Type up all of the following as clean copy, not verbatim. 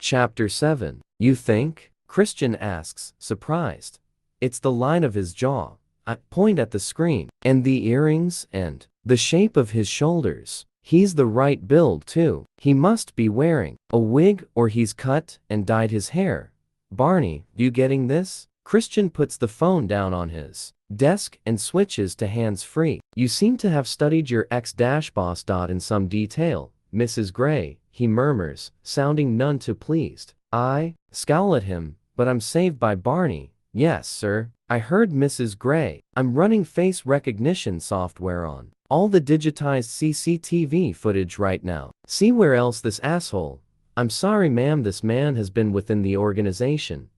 Chapter 7. You think? Christian asks, surprised. It's the line of his jaw. I point at the screen. And the earrings and the shape of his shoulders. He's the right build too. He must be wearing a wig or he's cut and dyed his hair. Barney, you getting this? Christian puts the phone down on his desk and switches to hands-free. You seem to have studied your ex-boss. In some detail, Mrs. Gray, he murmurs, sounding none too pleased. I scowl at him, but I'm saved by Barney. Yes, sir. I heard Mrs. Gray. I'm running face recognition software on all the digitized CCTV footage right now. See where else this asshole. I'm sorry, ma'am, this man has been within the organization.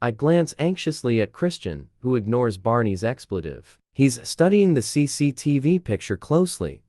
I glance anxiously at Christian, who ignores Barney's expletive. He's studying the CCTV picture closely.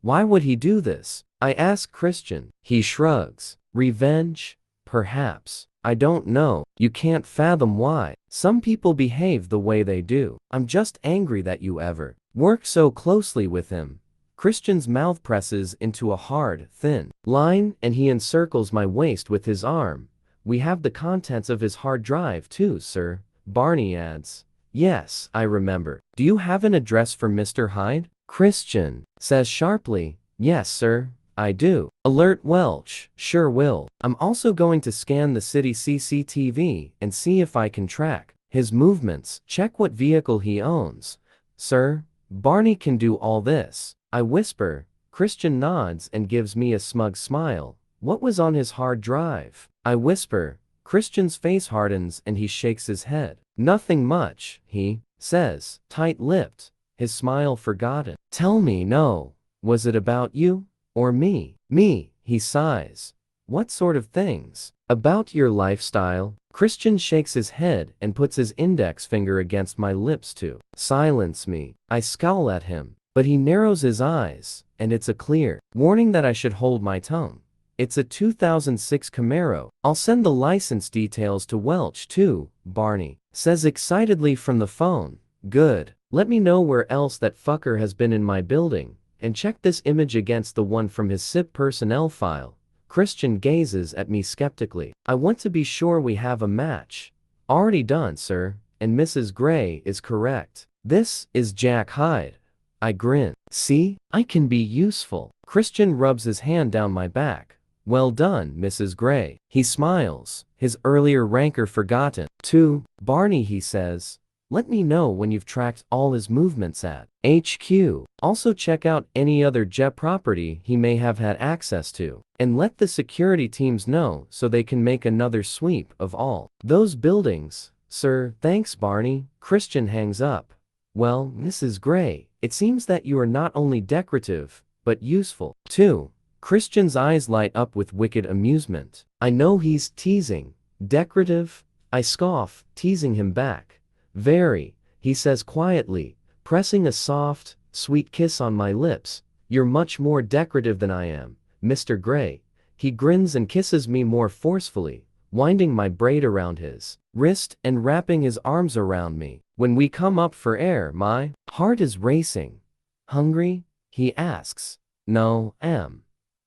Why would he do this? I ask Christian. He shrugs. Revenge? Perhaps. I don't know. You can't fathom why some people behave the way they do. I'm just angry that you ever work so closely with him. Christian's mouth presses into a hard, thin line and he encircles my waist with his arm. We have the contents of his hard drive too, sir. Barney adds. Yes, I remember. Do you have an address for Mr. Hyde? Christian says sharply. Yes, sir, I do. Alert Welch. Sure will. I'm also going to scan the city CCTV and see if I can track his movements. Check what vehicle he owns. Sir, Barney can do all this. I whisper. Christian nods and gives me a smug smile. What was on his hard drive? I whisper. Christian's face hardens and he shakes his head. Nothing much, he says, tight-lipped, his smile forgotten. Tell me, no. Was it about you? Or me? Me, he sighs. What sort of things? About your lifestyle? Christian shakes his head and puts his index finger against my lips to silence me. I scowl at him, but he narrows his eyes, and it's a clear warning that I should hold my tongue. It's a 2006 Camaro. I'll send the license details to Welch too, Barney says excitedly from the phone. Good. Let me know where else that fucker has been in my building, and check this image against the one from his SIP personnel file. Christian gazes at me skeptically. I want to be sure we have a match. Already done, sir, and Mrs. Gray is correct. This is Jack Hyde. I grin. See, I can be useful. Christian rubs his hand down my back. Well done, Mrs. Gray. He smiles, his earlier rancor forgotten. To Barney, he says, let me know when you've tracked all his movements at HQ. Also check out any other jet property he may have had access to, and let the security teams know so they can make another sweep of all those buildings. Sir, thanks, Barney. Christian hangs up. Well, Mrs. Gray, it seems that you are not only decorative, but useful, too. Christian's eyes light up with wicked amusement. I know he's teasing. Decorative? I scoff, teasing him back. Very, he says quietly, pressing a soft, sweet kiss on my lips. You're much more decorative than I am, Mr. Gray. He grins and kisses me more forcefully, winding my braid around his wrist and wrapping his arms around me. When we come up for air, my heart is racing. Hungry? He asks. No, am.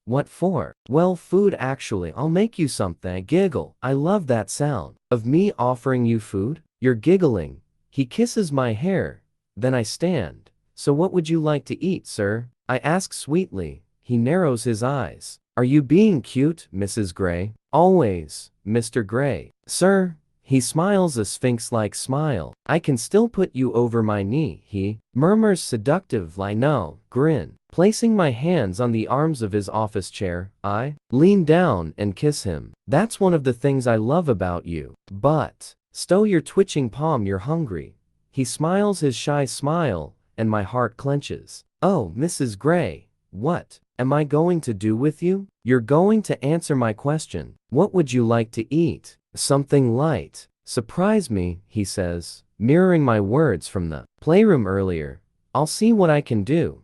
What for? Well, food actually. I'll make you something. I giggle. I love that sound. Of me offering you food? You're giggling. He kisses my hair. Then I stand. So what would you like to eat, sir? I ask sweetly. He narrows his eyes. Are you being cute, Mrs. Gray? Always, Mr. Gray. Sir? He smiles a sphinx-like smile. I can still put you over my knee, he murmurs seductive I know, grin. Placing my hands on the arms of his office chair, I lean down and kiss him. That's one of the things I love about you. But stow your twitching palm, you're hungry. He smiles his shy smile, and my heart clenches. Oh, Mrs. Gray, what am I going to do with you? You're going to answer my question. What would you like to eat? Something light. Surprise me, he says, mirroring my words from the playroom earlier. I'll see what I can do.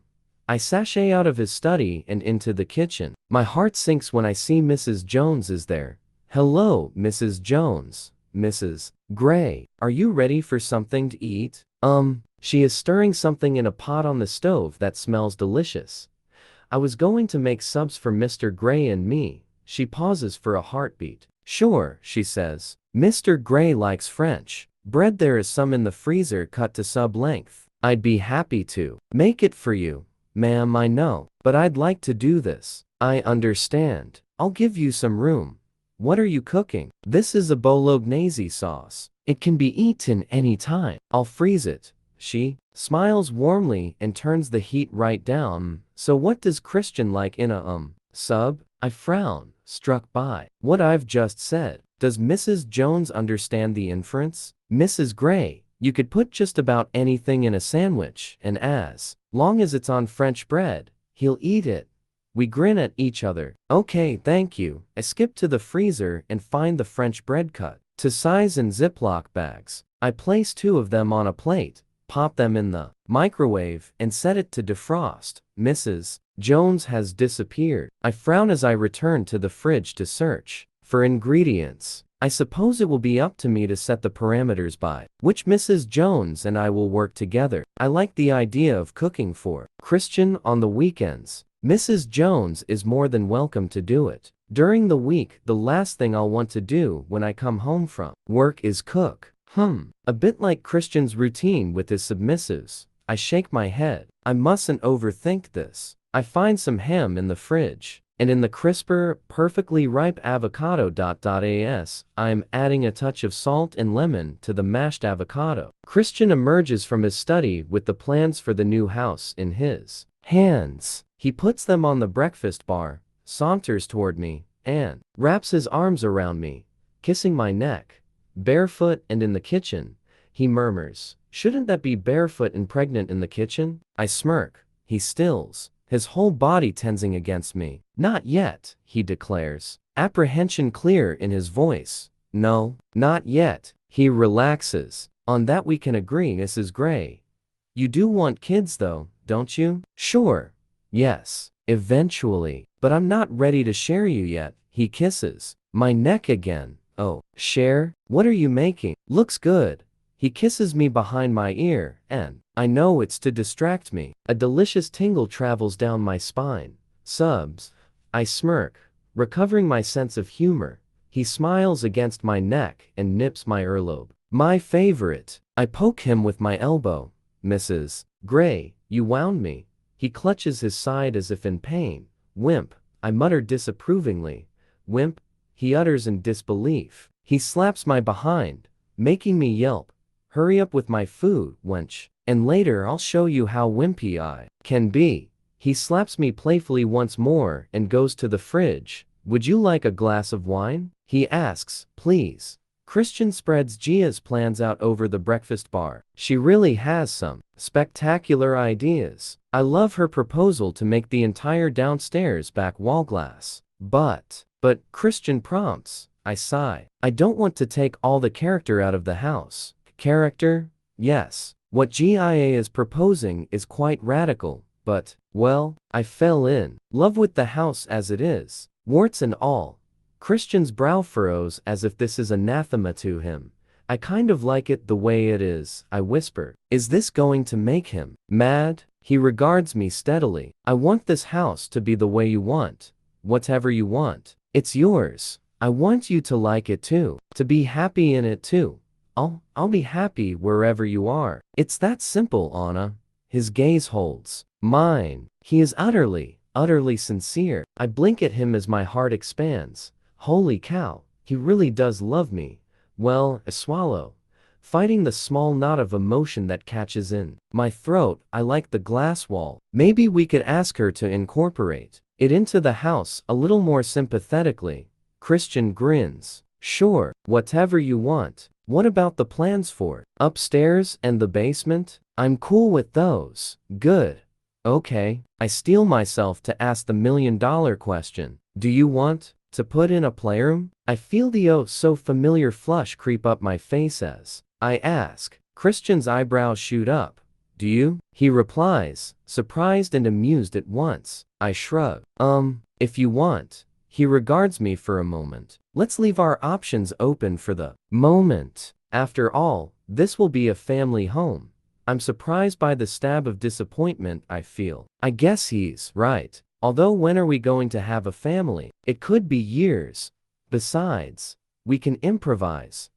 I sashay out of his study and into the kitchen. My heart sinks when I see Mrs. Jones is there. Hello, Mrs. Jones. Mrs. Gray, are you ready for something to eat? She is stirring something in a pot on the stove that smells delicious. I was going to make subs for Mr. Gray and me. She pauses for a heartbeat. Sure, she says. Mr. Gray likes French bread. There is some in the freezer cut to sub-length. I'd be happy to make it for you. Ma'am, I know, but I'd like to do this. I understand. I'll give you some room. What are you cooking? This is a bolognese sauce. It can be eaten any time. I'll freeze it. She smiles warmly and turns the heat right down. So what does Christian like in a sub? I frown, struck by what I've just said. Does Mrs. Jones understand the inference? Mrs. Gray, you could put just about anything in a sandwich, and as long as it's on French bread, he'll eat it. We grin at each other. Okay, thank you. I skip to the freezer and find the French bread cut to size in Ziploc bags. I place 2 of them on a plate, pop them in the microwave, and set it to defrost. Mrs. Jones has disappeared. I frown as I return to the fridge to search for ingredients. I suppose it will be up to me to set the parameters by which Mrs. Jones and I will work together. I like the idea of cooking for Christian on the weekends. Mrs. Jones is more than welcome to do it. During the week, the last thing I'll want to do when I come home from work is cook. A bit like Christian's routine with his submissives. I shake my head. I mustn't overthink this. I find some ham in the fridge, and in the crisper, perfectly ripe avocado. I'm adding a touch of salt and lemon to the mashed avocado. Christian emerges from his study with the plans for the new house in his hands. He puts them on the breakfast bar, saunters toward me, and wraps his arms around me, kissing my neck. Barefoot and in the kitchen, he murmurs, "Shouldn't that be barefoot and pregnant in the kitchen?" I smirk. He stills, his whole body tensing against me. "Not yet," he declares, apprehension clear in his voice. "No, not yet." He relaxes. "On that we can agree, Mrs. Gray. You do want kids though, don't you?" "Sure. Yes. Eventually. But I'm not ready to share you yet." He kisses my neck again. "Oh, share? What are you making? Looks good." He kisses me behind my ear, and I know it's to distract me. A delicious tingle travels down my spine. "Subs." I smirk, recovering my sense of humor. He smiles against my neck and nips my earlobe. "My favorite." I poke him with my elbow. "Mrs. Gray, you wound me." He clutches his side as if in pain. "Wimp," I mutter disapprovingly. "Wimp," he utters in disbelief. He slaps my behind, making me yelp. "Hurry up with my food, wench, and later I'll show you how wimpy I can be." He slaps me playfully once more and goes to the fridge. "Would you like a glass of wine?" he asks. "Please." Christian spreads Gia's plans out over the breakfast bar. She really has some spectacular ideas. I love her proposal to make the entire downstairs back wall glass. But Christian prompts. I sigh. I don't want to take all the character out of the house. Character? Yes. What Gia is proposing is quite radical, but, well, I fell in love with the house as it is, warts and all. Christian's brow furrows as if this is anathema to him. "I kind of like it the way it is," I whisper. "Is this going to make him mad?" He regards me steadily. "I want this house to be the way you want. Whatever you want. It's yours. I want you to like it too. To be happy in it too. I'll be happy wherever you are. It's that simple, Anna." His gaze holds mine. He is utterly sincere. I blink at him as my heart expands. Holy cow, he really does love me. Well, I swallow, fighting the small knot of emotion that catches in my throat. I like the glass wall. Maybe we could ask her to incorporate it into the house a little more sympathetically. Christian grins. "Sure, whatever you want. What about the plans for upstairs and the basement?" "I'm cool with those." "Good. Okay." I steel myself to ask the $1,000,000 question. "Do you want to put in a playroom?" I feel the oh so familiar flush creep up my face as I ask. Christian's eyebrows shoot up. "Do you?" he replies, surprised and amused at once. I shrug. If you want." He regards me for a moment. "Let's leave our options open for the moment. After all, this will be a family home." I'm surprised by the stab of disappointment I feel. I guess he's right. Although when are we going to have a family? It could be years Besides, we can improvise.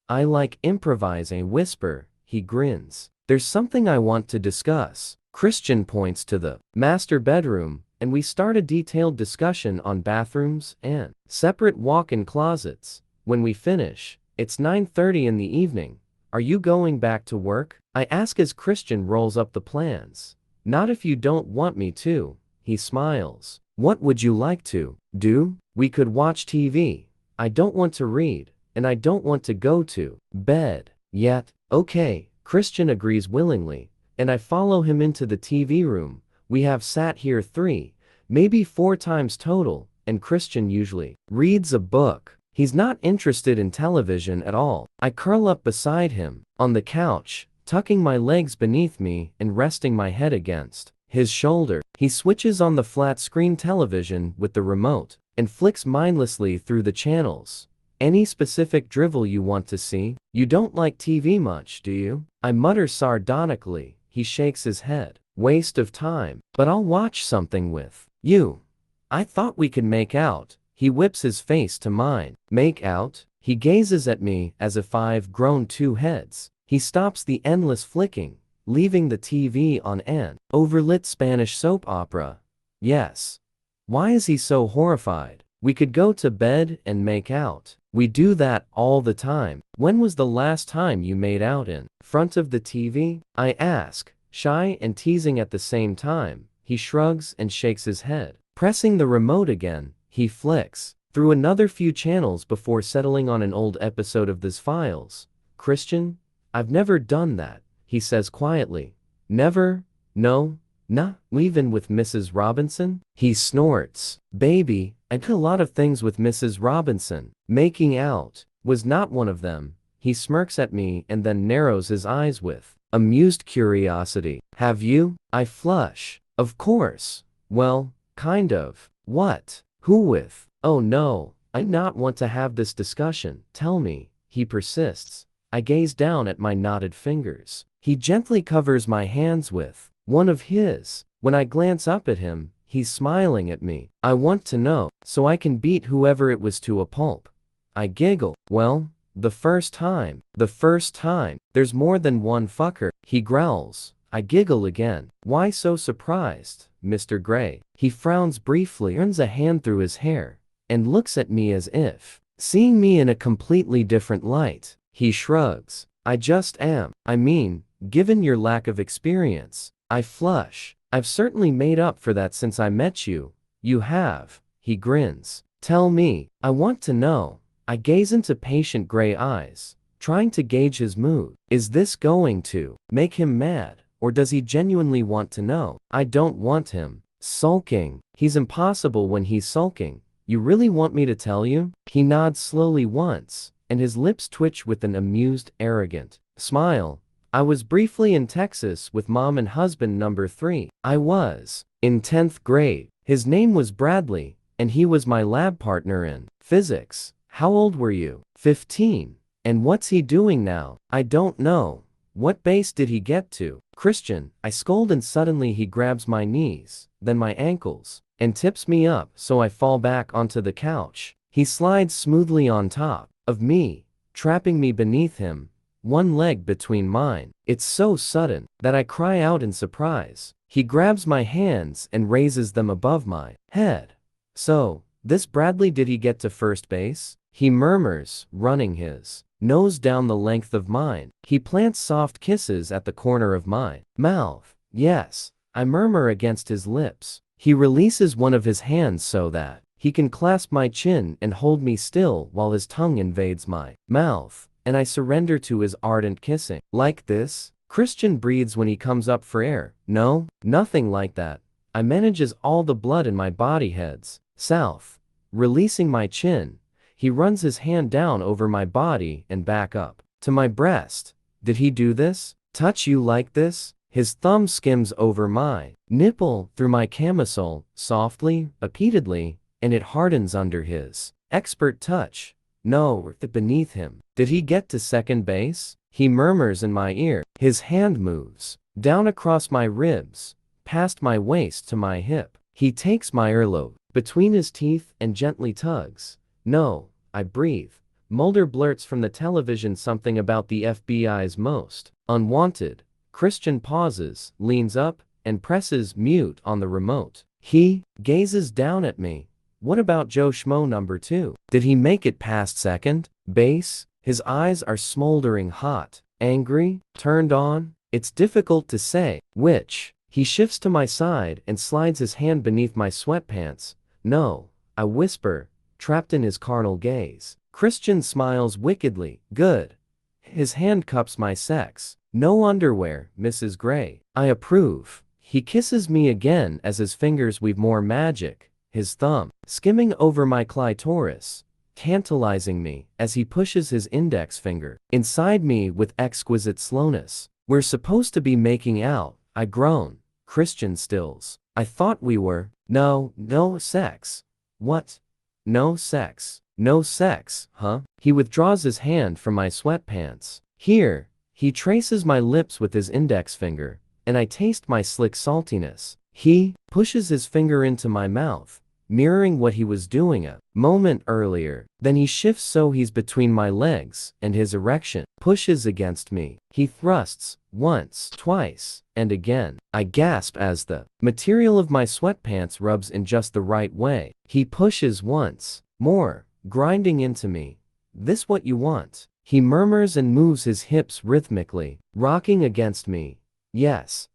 I like improvise, a whisper, he grins. There's something I want to discuss. Christian points to the master bedroom, and we start a detailed discussion on bathrooms and separate walk-in closets. When we finish, it's 9:30 in the evening. Are you going back to work? I ask as Christian rolls up the plans. Not if you don't want me to, he smiles. What would you like to do? We could watch TV. I don't want to read, and I don't want to go to bed yet. Okay, Christian agrees willingly, and I follow him into the TV room. We have sat here 3, maybe 4 times total, and Christian usually reads a book. He's not interested in television at all. I curl up beside him on the couch, tucking my legs beneath me and resting my head against his shoulder. He switches on the flat-screen television with the remote and flicks mindlessly through the channels. Any specific drivel you want to see? You don't like TV much, do you? I mutter sardonically. He shakes his head. Waste of time. But I'll watch something with you. I thought we could make out. He whips his face to mine. Make out? He gazes at me as if I've grown 2 heads. He stops the endless flicking, leaving the TV on an overlit Spanish soap opera. Yes. Why is he so horrified? We could go to bed and make out. We do that all the time. When was the last time you made out in front of the TV? I ask, shy and teasing at the same time. He shrugs and shakes his head. Pressing the remote again, he flicks through another few channels before settling on an old episode of The Files. Christian, I've never done that, he says quietly. Never? No? Nah, even with Mrs. Robinson? He snorts. Baby, I did a lot of things with Mrs. Robinson. Making out was not one of them. He smirks at me and then narrows his eyes with amused curiosity. Have you? I flush. Of course. Well, kind of. What? Who with? Oh no, I do not want to have this discussion. Tell me, he persists. I gaze down at my knotted fingers. He gently covers my hands with one of his. When I glance up at him, he's smiling at me. I want to know, so I can beat whoever it was to a pulp. I giggle. Well, the first time. The first time. There's more than one fucker. He growls. I giggle again. Why so surprised, Mr. Gray? He frowns briefly, runs a hand through his hair, and looks at me as if seeing me in a completely different light. He shrugs. I just am. I mean, given your lack of experience. I flush. I've certainly made up for that since I met you. You have. He grins. Tell me. I want to know. I gaze into patient gray eyes, trying to gauge his mood. Is this going to make him mad, or does he genuinely want to know? I don't want him sulking. He's impossible when he's sulking. You really want me to tell you? He nods slowly once, and his lips twitch with an amused, arrogant smile. I was briefly in Texas with mom and husband number 3. I was in 10th grade. His name was Bradley, and he was my lab partner in physics. How old were you? 15. And what's he doing now? I don't know. What base did he get to? Christian, I scold, and suddenly he grabs my knees, then my ankles, and tips me up so I fall back onto the couch. He slides smoothly on top of me, trapping me beneath him, one leg between mine. It's so sudden that I cry out in surprise. He grabs my hands and raises them above my head. So, this Bradley, did he get to first base? He murmurs, running his nose down the length of mine. He plants soft kisses at the corner of my mouth. Yes, I murmur against his lips. He releases one of his hands so that he can clasp my chin and hold me still while his tongue invades my mouth, and I surrender to his ardent kissing. Like this? Christian breathes when he comes up for air. No, nothing like that. I manage as all the blood in my body heads south. Releasing my chin, he runs his hand down over my body and back up to my breast. Did he do this? Touch you like this? His thumb skims over my nipple through my camisole, softly, repeatedly, and it hardens under his expert touch. No, beneath him. Did he get to second base? He murmurs in my ear. His hand moves down across my ribs, past my waist to my hip. He takes my earlobe between his teeth and gently tugs. No, I breathe. Mulder blurts from the television something about the FBI's most unwanted. Christian pauses, leans up, and presses mute on the remote. He gazes down at me. What about Joe Schmo number 2? Did he make it past second base? His eyes are smoldering hot, angry, turned on. It's difficult to say which. He shifts to my side and slides his hand beneath my sweatpants. No, I whisper, trapped in his carnal gaze. Christian smiles wickedly. Good. His hand cups my sex. No underwear, Mrs. Gray. I approve. He kisses me again as his fingers weave more magic, his thumb skimming over my clitoris, tantalizing me as he pushes his index finger inside me with exquisite slowness. We're supposed to be making out, I groan. Christian stills. I thought we were. No sex. What? No sex. No sex, huh? He withdraws his hand from my sweatpants. Here, he traces my lips with his index finger, and I taste my slick saltiness. He pushes his finger into my mouth, mirroring what he was doing a moment earlier. Then he shifts so he's between my legs, and his erection pushes against me. He thrusts, once, twice, and again. I gasp as the material of my sweatpants rubs in just the right way. He pushes once more, grinding into me. This what you want? He murmurs and moves his hips rhythmically, rocking against me. Yes.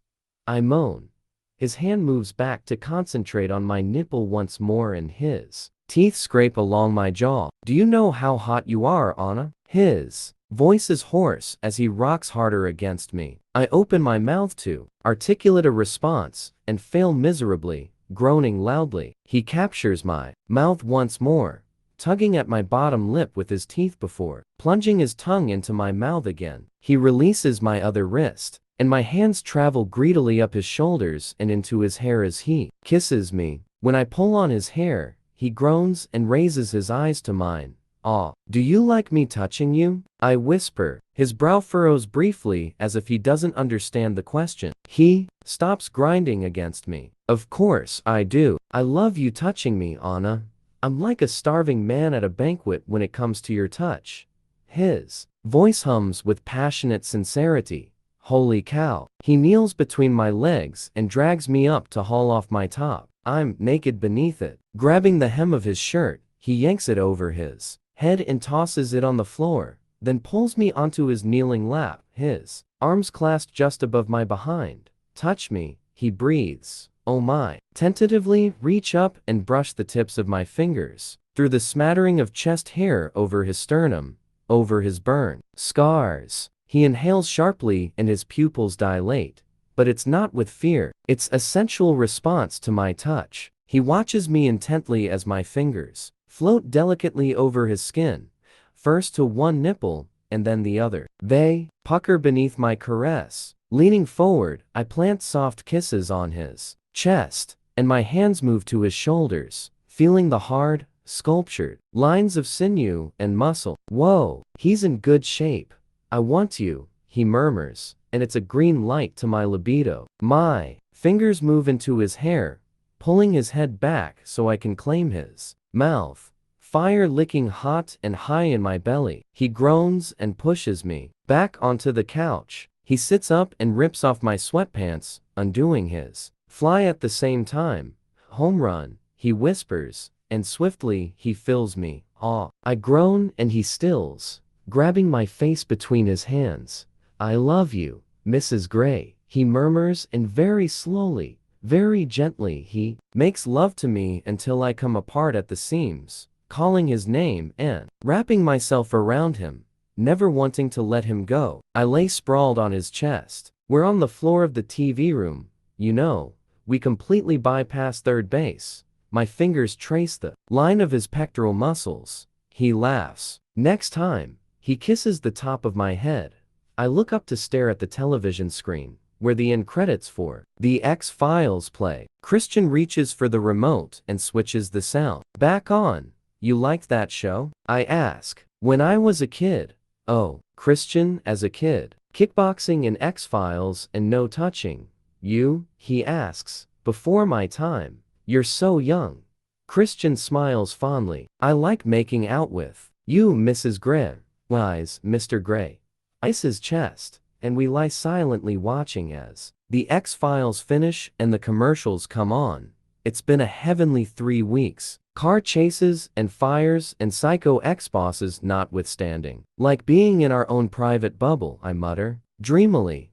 I moan. His hand moves back to concentrate on my nipple once more and his teeth scrape along my jaw. Do you know how hot you are, Anna? His voice is hoarse as he rocks harder against me. I open my mouth to articulate a response and fail miserably, groaning loudly. He captures my mouth once more, tugging at my bottom lip with his teeth before plunging his tongue into my mouth again. He releases my other wrist, and my hands travel greedily up his shoulders and into his hair as he kisses me. When I pull on his hair, he groans and raises his eyes to mine. "Aw, do you like me touching you?" I whisper. His brow furrows briefly as if he doesn't understand the question. He stops grinding against me. "Of course I do. I love you touching me, Anna. I'm like a starving man at a banquet when it comes to your touch." His voice hums with passionate sincerity. Holy cow. He kneels between my legs and drags me up to haul off my top. I'm naked beneath it. Grabbing the hem of his shirt, he yanks it over his head and tosses it on the floor, then pulls me onto his kneeling lap, his arms clasped just above my behind. "Touch me," he breathes. Oh my. Tentatively reach up and brush the tips of my fingers through the smattering of chest hair over his sternum, over his burn scars. He inhales sharply and his pupils dilate, but it's not with fear. It's a sensual response to my touch. He watches me intently as my fingers float delicately over his skin, first to one nipple and then the other. They pucker beneath my caress. Leaning forward, I plant soft kisses on his chest, and my hands move to his shoulders, feeling the hard, sculptured lines of sinew and muscle. Whoa, he's in good shape. "I want you," he murmurs, and it's a green light to my libido. My fingers move into his hair, pulling his head back so I can claim his mouth. Fire licking hot and high in my belly. He groans and pushes me back onto the couch. He sits up and rips off my sweatpants, undoing his fly at the same time. "Home run," he whispers, and swiftly he fills me. "Aw." I groan and he stills, grabbing my face between his hands. "I love you, Mrs. Gray," he murmurs, and very slowly, very gently he makes love to me until I come apart at the seams, calling his name and wrapping myself around him, never wanting to let him go. I lay sprawled on his chest. We're on the floor of the TV room. You know, we completely bypass third base. My fingers trace the line of his pectoral muscles. He laughs. Next time, he kisses the top of my head. I look up to stare at the television screen, where the end credits for The X-Files play. Christian reaches for the remote and switches the sound back on. "You liked that show?" I ask. "When I was a kid." "Oh, Christian as a kid. Kickboxing in X-Files and no touching. You?" he asks. "Before my time. You're so young." Christian smiles fondly. I like making out with you, Mrs. Gray. Lies, Mr. Gray. Ice his chest, and we lie silently watching as the X-Files finish and the commercials come on. It's been a heavenly 3 weeks. Car chases and fires and psycho ex-bosses notwithstanding. Like being in our own private bubble, I mutter. Dreamily.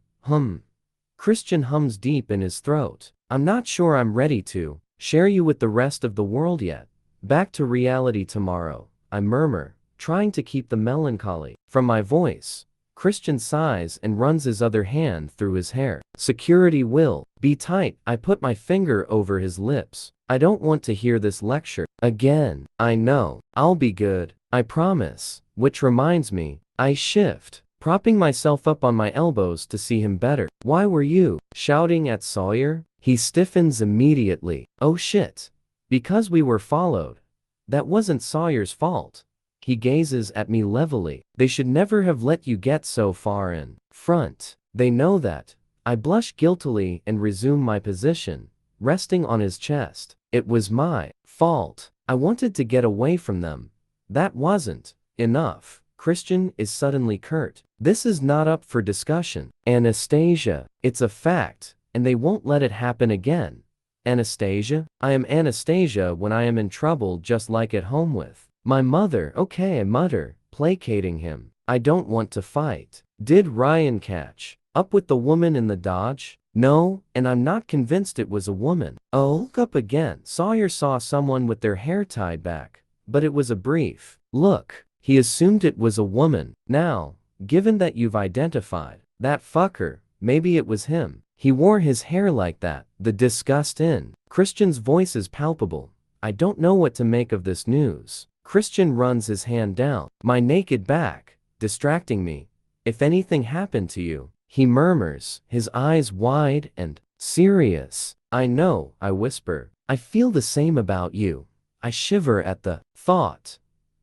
Christian hums deep in his throat. I'm not sure I'm ready to share you with the rest of the world yet. Back to reality tomorrow, I murmur, trying to keep the melancholy from my voice. Christian sighs and runs his other hand through his hair. Security will be tight. I put my finger over his lips. I don't want to hear this lecture again. I know. I'll be good. I promise. Which reminds me, I shift, propping myself up on my elbows to see him better. Why were you shouting at Sawyer? He stiffens immediately. Oh shit. Because we were followed. That wasn't Sawyer's fault. He gazes at me levelly. They should never have let you get so far in front. They know that. I blush guiltily and resume my position, resting on his chest. It was my fault. I wanted to get away from them. That wasn't enough. Christian is suddenly curt. This is not up for discussion. Anastasia, it's a fact, and they won't let it happen again. Anastasia? I am Anastasia when I am in trouble, just like at home with my mother. Okay, I mutter, placating him. I don't want to fight. Did Ryan catch up with the woman in the Dodge? No, and I'm not convinced it was a woman. Oh, look up again. Sawyer saw someone with their hair tied back, but it was a brief look. He assumed it was a woman. Now, given that you've identified that fucker, maybe it was him. He wore his hair like that. The disgust in Christian's voice is palpable. I don't know what to make of this news. Christian runs his hand down my naked back, distracting me. If anything happened to you, he murmurs, his eyes wide and serious. I know, I whisper. I feel the same about you. I shiver at the thought.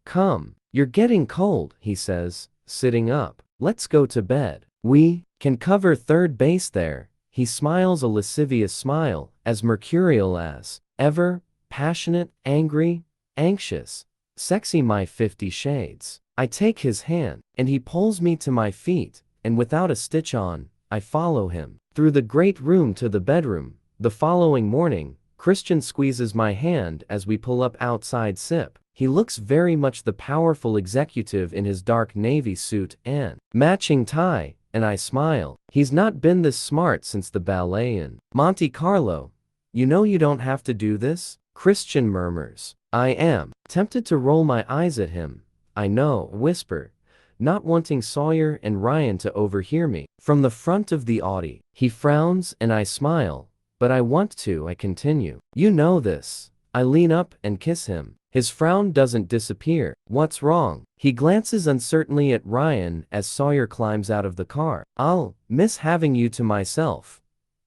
Come, you're getting cold, he says, sitting up. Let's go to bed. We can cover third base there. He smiles a lascivious smile, as mercurial as ever, passionate, angry, anxious, sexy, my 50 shades. I take his hand, and he pulls me to my feet, and without a stitch on, I follow him through the great room to the bedroom. The following morning, Christian squeezes my hand as we pull up outside SIP. He looks very much the powerful executive in his dark navy suit and matching tie, and I smile. He's not been this smart since the ballet in Monte Carlo. You know you don't have to do this, Christian murmurs. I am tempted to roll my eyes at him. I know, whisper, not wanting Sawyer and Ryan to overhear me. From the front of the Audi, he frowns and I smile. But I want to, I continue. You know this. I lean up and kiss him. His frown doesn't disappear. What's wrong? He glances uncertainly at Ryan as Sawyer climbs out of the car. I'll miss having you to myself.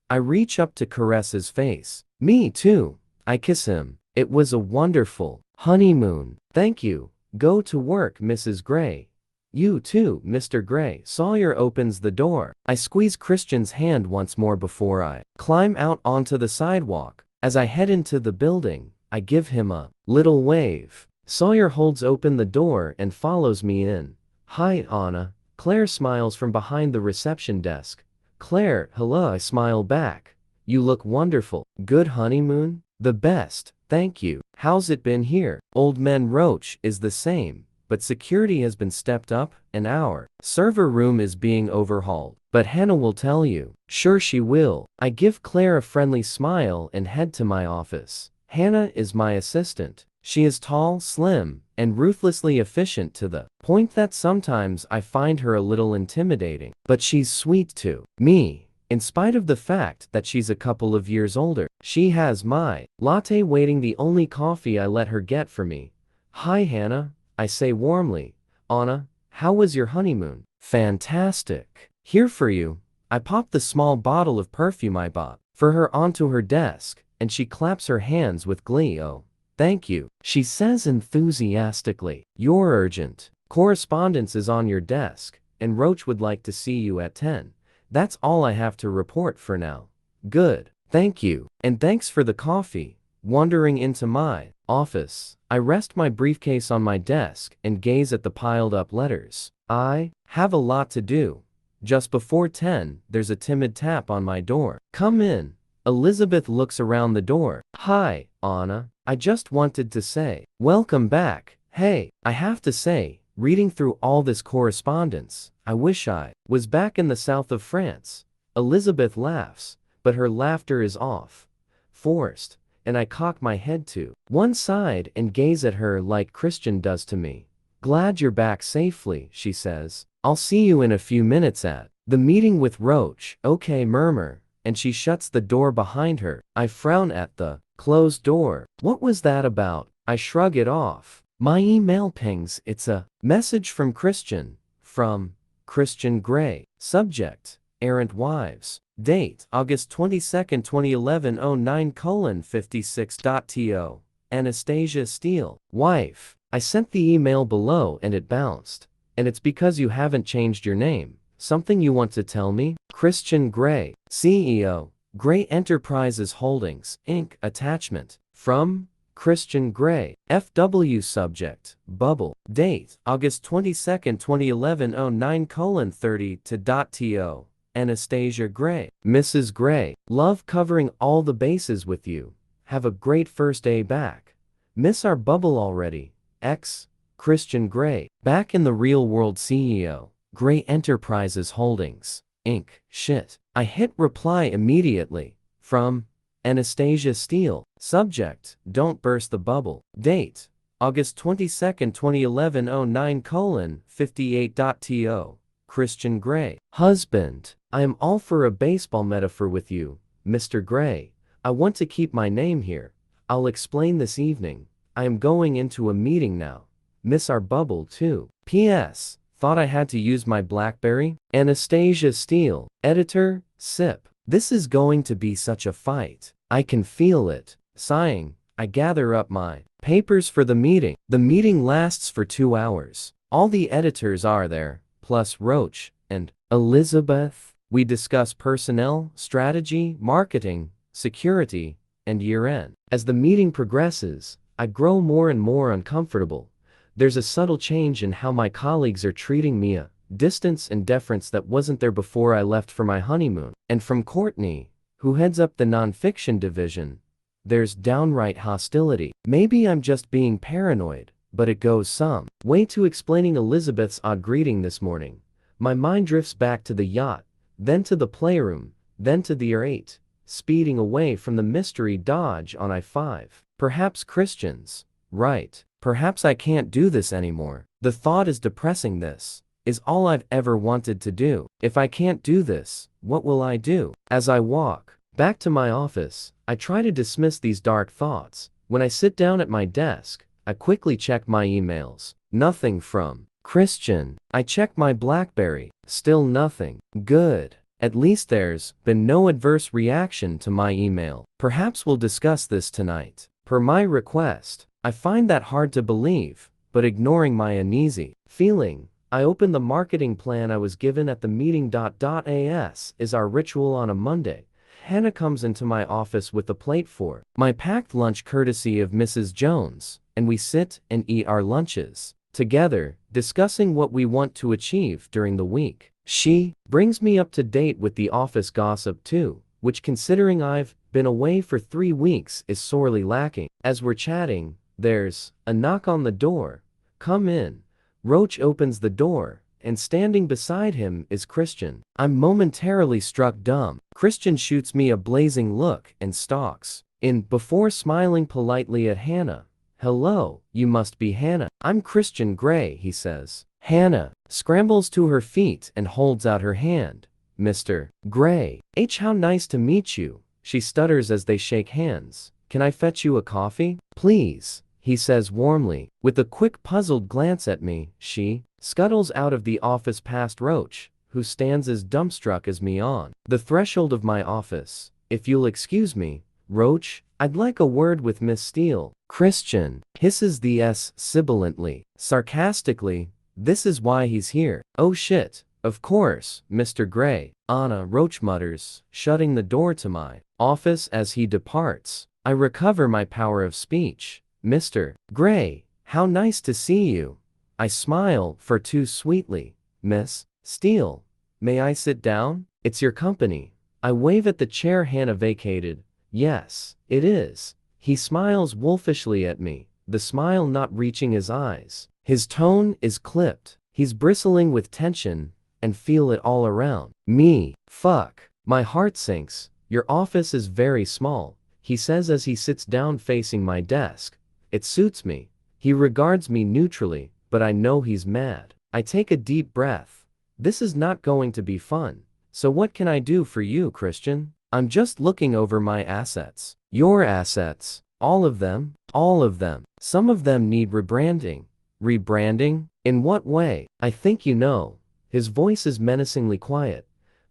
I reach up to caress his face. Me too. I kiss him. It was a wonderful honeymoon. Thank you. Go to work, Mrs. Gray. You too, Mr. Gray. Sawyer opens the door. I squeeze Christian's hand once more before I climb out onto the sidewalk. As I head into the building, I give him a little wave. Sawyer holds open the door and follows me in. Hi, Anna. Claire smiles from behind the reception desk. Claire, hello. I smile back. You look wonderful. Good honeymoon? The best, thank you. How's it been here? Old Man Roach is the same, but security has been stepped up, and our server room is being overhauled. But Hannah will tell you. Sure she will. I give Claire a friendly smile and head to my office. Hannah is my assistant. She is tall, slim, and ruthlessly efficient to the point that sometimes I find her a little intimidating. But she's sweet to me, in spite of the fact that she's a couple of years older. She has my latte waiting, the only coffee I let her get for me. Hi Hannah, I say warmly. Anna, how was your honeymoon? Fantastic. Here for you. I pop the small bottle of perfume I bought for her onto her desk, and she claps her hands with glee. Oh, thank you, she says enthusiastically. You're urgent. Correspondence is on your desk, and Roach would like to see you at 10. That's all I have to report for now. Good. Thank you. And thanks for the coffee. Wandering into my Office. I rest my briefcase on my desk and gaze at the piled-up letters. I have a lot to do. Just before 10, there's a timid tap on my door. Come in. Elizabeth looks around the door. Hi, Anna. I just wanted to say, welcome back. Hey, I have to say, reading through all this correspondence, I wish I was back in the south of France. Elizabeth laughs, but her laughter is off, forced, and I cock my head to one side and gaze at her like Christian does to me. Glad you're back safely, she says. I'll see you in a few minutes at the meeting with Roach. Okay, murmur, and she shuts the door behind her. I frown at the closed door. What was that about? I shrug it off. My email pings. It's a message from Christian. From Christian Grey. Subject: Errant Wives. Date: August 22nd, 2011 09:56.to. Anastasia Steele. Wife. I sent the email below and it bounced. And it's because you haven't changed your name. Something you want to tell me? Christian Grey. CEO. Grey Enterprises Holdings, Inc. Attachment. From Christian Grey. FW. Subject: Bubble. Date: August 22nd, 2011 09:30.to. Anastasia Grey. Mrs. Grey. Love covering all the bases with you. Have a great first day back. Miss our bubble already. X. Christian Grey. Back in the real world. CEO. Grey Enterprises Holdings, Inc. Shit. I hit reply immediately. From Anastasia Steele. Subject: Don't burst the bubble. Date: August 22nd, 2011 09:58.to. Christian Grey. Husband. I am all for a baseball metaphor with you, Mr. Grey. I want to keep my name here. I'll explain this evening. I am going into a meeting now. Miss our bubble too. P.S. Thought I had to use my BlackBerry? Anastasia Steele. Editor, SIP. This is going to be such a fight. I can feel it. Sighing, I gather up my papers for the meeting. The meeting lasts for 2 hours. All the editors are there, plus Roach and Elizabeth. We discuss personnel, strategy, marketing, security, and year-end. As the meeting progresses, I grow more and more uncomfortable. There's a subtle change in how my colleagues are treating me, a distance and deference that wasn't there before I left for my honeymoon. And from Courtney, who heads up the nonfiction division, there's downright hostility. Maybe I'm just being paranoid, but it goes some way to explaining Elizabeth's odd greeting this morning. My mind drifts back to the yacht, then to the playroom, then to the R8, speeding away from the mystery Dodge on I-5. Perhaps Christian's right. Perhaps I can't do this anymore. The thought is depressing. This is all I've ever wanted to do. If I can't do this, what will I do? As I walk back to my office, I try to dismiss these dark thoughts. When I sit down at my desk, I quickly check my emails. Nothing from Christian. I check my BlackBerry. Still nothing. Good. At least there's been no adverse reaction to my email. Perhaps we'll discuss this tonight. Per my request. I find that hard to believe, but ignoring my uneasy feeling, I open the marketing plan I was given at the meeting. As is our ritual on a Monday, Hannah comes into my office with a plate for my packed lunch courtesy of Mrs. Jones, and we sit and eat our lunches together, discussing what we want to achieve during the week. She brings me up to date with the office gossip too, which, considering I've been away for 3 weeks, is sorely lacking. As we're chatting, there's a knock on the door. Come in. Roach opens the door, and standing beside him is Christian. I'm momentarily struck dumb. Christian shoots me a blazing look and stalks in before smiling politely at Hannah. Hello, you must be Hannah. I'm Christian Grey, he says. Hannah scrambles to her feet and holds out her hand. Mr. Grey. How nice to meet you, she stutters as they shake hands. Can I fetch you a coffee? Please, he says warmly. With a quick puzzled glance at me, she scuttles out of the office past Roach, who stands as dumbstruck as me on the threshold of my office. If you'll excuse me, Roach, I'd like a word with Miss Steele. Christian hisses the S sibilantly, sarcastically. This is why he's here. Oh shit, of course, Mr. Grey. Anna, Roach mutters, shutting the door to my office as he departs. I recover my power of speech. Mr. Gray, how nice to see you. I smile for too sweetly. Miss Steele, may I sit down? It's your company. I wave at the chair Hannah vacated. Yes, it is. He smiles wolfishly at me, the smile not reaching his eyes. His tone is clipped. He's bristling with tension, and feel it all around. Me, fuck. My heart sinks. Your office is very small, he says as he sits down facing my desk. It suits me. He regards me neutrally, but I know he's mad. I take a deep breath. This is not going to be fun. So what can I do for you, Christian? I'm just looking over my assets. Your assets? All of them? All of them. Some of them need rebranding. Rebranding? In what way? I think you know. His voice is menacingly quiet.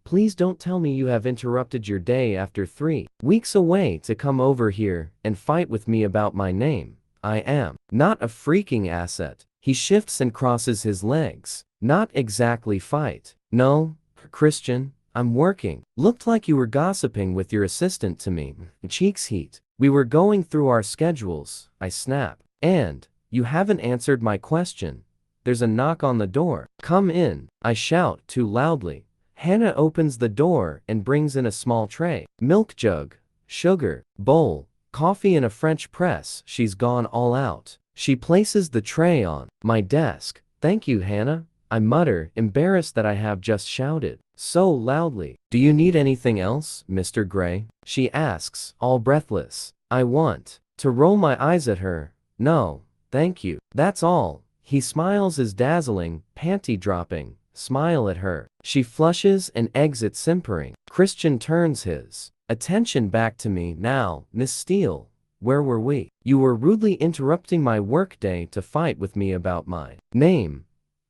Please don't tell me you have interrupted your day after 3 weeks away to come over here and fight with me about my name. I am not a freaking asset. He shifts and crosses his legs. Not exactly fight. No, Christian, I'm working. Looked like you were gossiping with your assistant to me. Cheeks heat. We were going through our schedules, I snap. And you haven't answered my question. There's a knock on the door. Come in, I shout too loudly. Hannah opens the door and brings in a small tray. Milk jug, sugar, bowl, coffee and a French press. She's gone all out. She places the tray on my desk. Thank you, Hannah, I mutter, embarrassed that I have just shouted so loudly. Do you need anything else, Mr. Gray? She asks, all breathless. I want to roll my eyes at her. No, thank you. That's all. He smiles his dazzling, panty-dropping smile at her. She flushes and exits simpering. Christian turns his attention back to me. Now, Miss Steele, where were we? You were rudely interrupting my workday to fight with me about my name.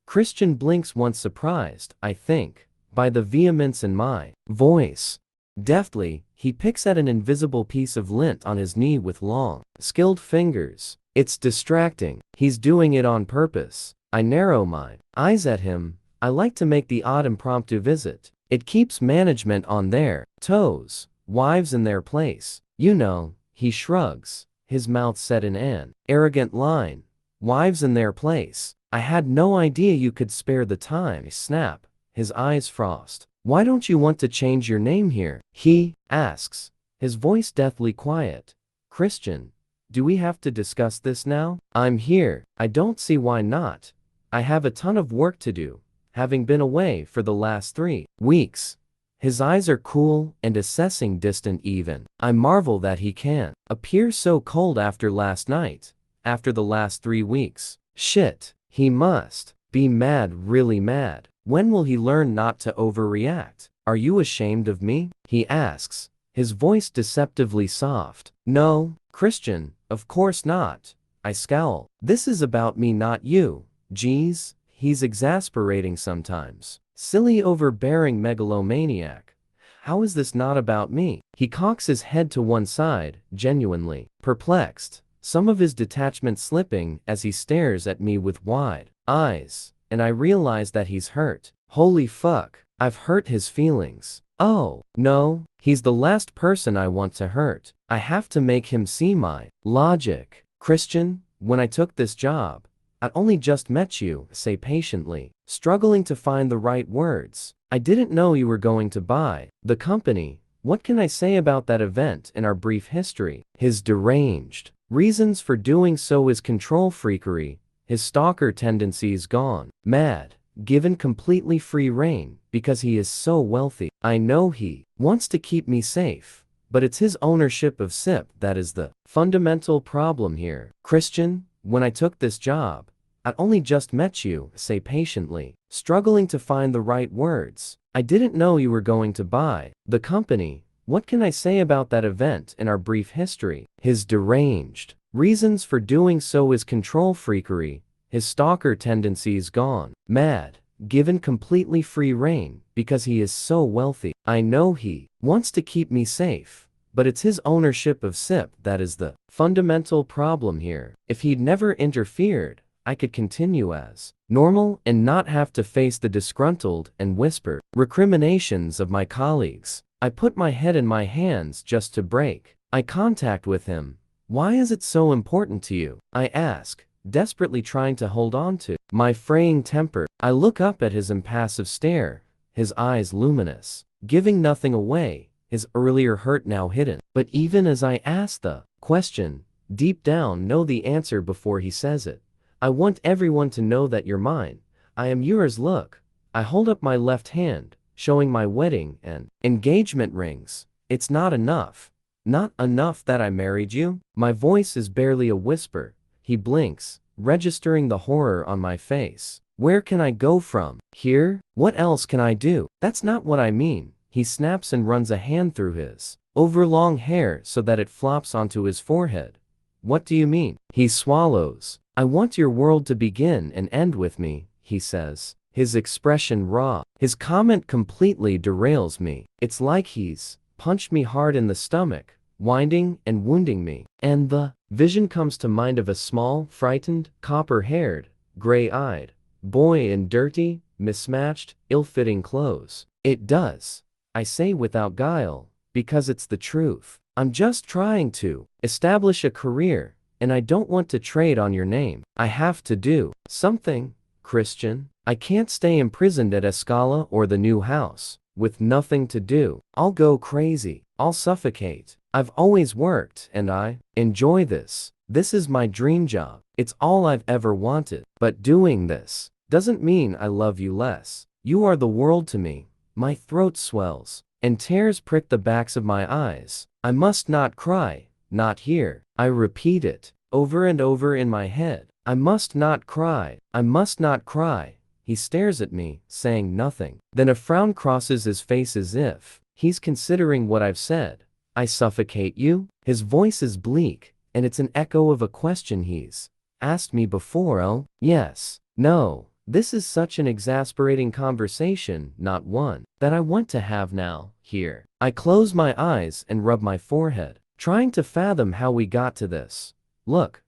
Christian blinks once surprised, I think, by the vehemence in my voice. Deftly, he picks at an invisible piece of lint on his knee with long, skilled fingers. It's distracting. He's doing it on purpose. I narrow my eyes at him. I like to make the odd impromptu visit. It keeps management on their toes, wives in their place. You know, he shrugs, his mouth set in an arrogant line. Wives in their place. I had no idea you could spare the time. Snap, his eyes frost. Why don't you want to change your name here? He asks, his voice deathly quiet. Christian, do we have to discuss this now? I'm here. I don't see why not. I have a ton of work to do, having been away for the last 3 weeks. His eyes are cool and assessing, distant even. I marvel that he can appear so cold after last night, after the last 3 weeks. Shit, he must be mad, really mad. When will he learn not to overreact? Are you ashamed of me? He asks, his voice deceptively soft. No, Christian, of course not. I scowl. This is about me, not you. Geez, he's exasperating sometimes. Silly, overbearing megalomaniac. How is this not about me? He cocks his head to one side, genuinely perplexed, some of his detachment slipping as he stares at me with wide eyes, and I realize that he's hurt. Holy fuck, I've hurt his feelings. Oh, no, he's the last person I want to hurt. I have to make him see my logic. Christian, when I took this job, I'd only just met you, say patiently, struggling to find the right words. I didn't know you were going to buy the company. What can I say about that event in our brief history? His deranged reasons for doing so is control freakery, his stalker tendencies gone mad, given completely free rein because he is so wealthy. I know he wants to keep me safe, but it's his ownership of SIP that is the fundamental problem here. Christian, when I took this job, I'd only just met you, say patiently, struggling to find the right words. I didn't know you were going to buy the company. What can I say about that event in our brief history? His deranged reasons for doing so is control freakery, his stalker tendencies gone mad, given completely free rein because he is so wealthy. I know he wants to keep me safe, but it's his ownership of SIP that is the fundamental problem here. If he'd never interfered, I could continue as normal and not have to face the disgruntled and whispered recriminations of my colleagues. I put my head in my hands just to break eye contact with him, Why is it so important to you? I ask, desperately trying to hold on to my fraying temper. I look up at his impassive stare, his eyes luminous, giving nothing away, his earlier hurt now hidden. But even as I ask the question, deep down know the answer before he says it. I want everyone to know that you're mine. I am yours. Look. I hold up my left hand, showing my wedding and engagement rings. It's not enough. Not enough that I married you? My voice is barely a whisper. He blinks, registering the horror on my face. Where can I go from here? What else can I do? That's not what I mean. He snaps and runs a hand through his overlong hair so that it flops onto his forehead. What do you mean? He swallows. I want your world to begin and end with me, he says, his expression raw. His comment completely derails me. It's like he's punched me hard in the stomach, winding and wounding me. And the vision comes to mind of a small, frightened, copper-haired, gray-eyed boy in dirty, mismatched, ill-fitting clothes. It does, I say without guile, because it's the truth. I'm just trying to establish a career, and I don't want to trade on your name. I have to do something, Christian. I can't stay imprisoned at Escala or the new house, with nothing to do. I'll go crazy. I'll suffocate. I've always worked, and I enjoy this. This is my dream job. It's all I've ever wanted. But doing this doesn't mean I love you less. You are the world to me. My throat swells, and tears prick the backs of my eyes. I must not cry, not here. I repeat it, over and over in my head. I must not cry. I must not cry. He stares at me, saying nothing. Then a frown crosses his face as if he's considering what I've said. I suffocate you? His voice is bleak, and it's an echo of a question he's asked me before. Oh, yes. No. This is such an exasperating conversation, not one that I want to have now, here. I close my eyes and rub my forehead, trying to fathom how we got to this. Look.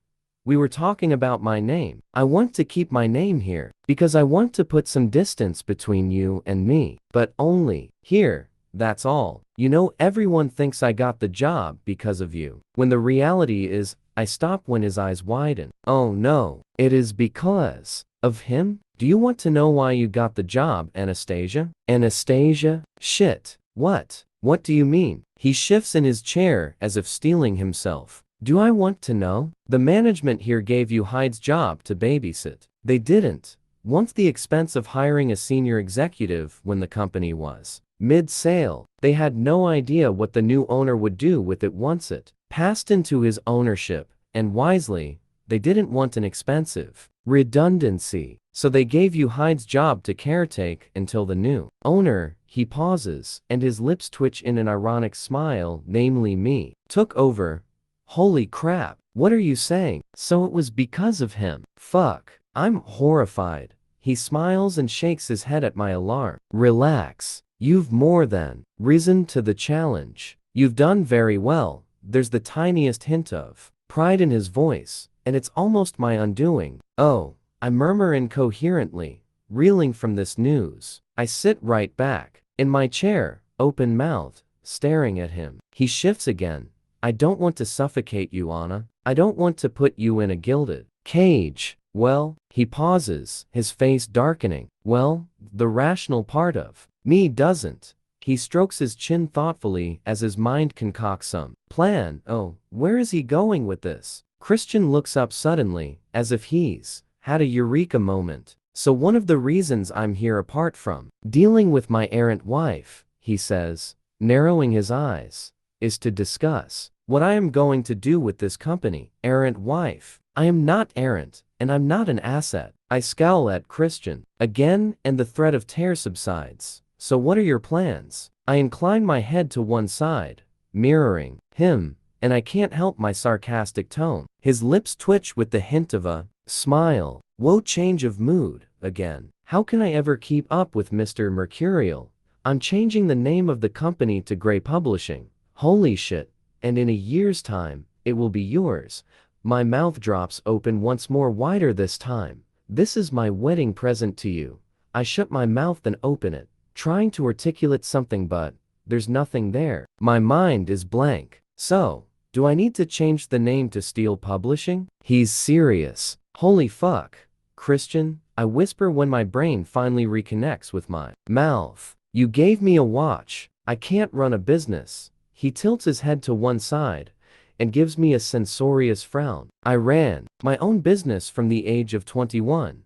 We were talking about my name. I want to keep my name here, because I want to put some distance between you and me. But only here, that's all. You know, everyone thinks I got the job because of you. When the reality is, I stop when his eyes widen. Oh no, it is because of him? Do you want to know why you got the job, Anastasia? Anastasia? Shit. What? What do you mean? He shifts in his chair as if steeling himself. Do I want to know? The management here gave you Hyde's job to babysit. They didn't want the expense of hiring a senior executive when the company was mid-sale. They had no idea what the new owner would do with it once it passed into his ownership, and wisely, they didn't want an expensive redundancy. So they gave you Hyde's job to caretake until the new owner, he pauses, and his lips twitch in an ironic smile, namely me, took over. Holy crap, what are you saying? So it was because of him. Fuck. I'm horrified. He smiles and shakes his head at my alarm. Relax. You've more than risen to the challenge. You've done very well. There's the tiniest hint of pride in his voice, and it's almost my undoing. Oh, I murmur incoherently, reeling from this news. I sit right back in my chair, open-mouthed, staring at him. He shifts again. I don't want to suffocate you, Anna. I don't want to put you in a gilded cage. Well, he pauses, his face darkening. Well, the rational part of me doesn't. He strokes his chin thoughtfully as his mind concocts some plan. Oh, where is he going with this? Christian looks up suddenly, as if he's had a eureka moment. So one of the reasons I'm here, apart from dealing with my errant wife, he says, narrowing his eyes, is to discuss what I am going to do with this company. Errant wife. I am not errant, and I'm not an asset. I scowl at Christian again, and the threat of tear subsides. So what are your plans? I incline my head to one side, mirroring him, and I can't help my sarcastic tone. His lips twitch with the hint of a smile. Whoa, change of mood again. How can I ever keep up with Mr. Mercurial? I'm changing the name of the company to Gray Publishing. Holy shit. And in a year's time, it will be yours. My mouth drops open once more, wider this time. This is my wedding present to you. I shut my mouth and open it, trying to articulate something, but there's nothing there. My mind is blank. So, Do I need to change the name to Steele Publishing? He's serious. Holy fuck. Christian, I whisper when my brain finally reconnects with my mouth. You gave me a watch. I can't run a business. He tilts his head to one side and gives me a censorious frown. I ran my own business from the age of 21.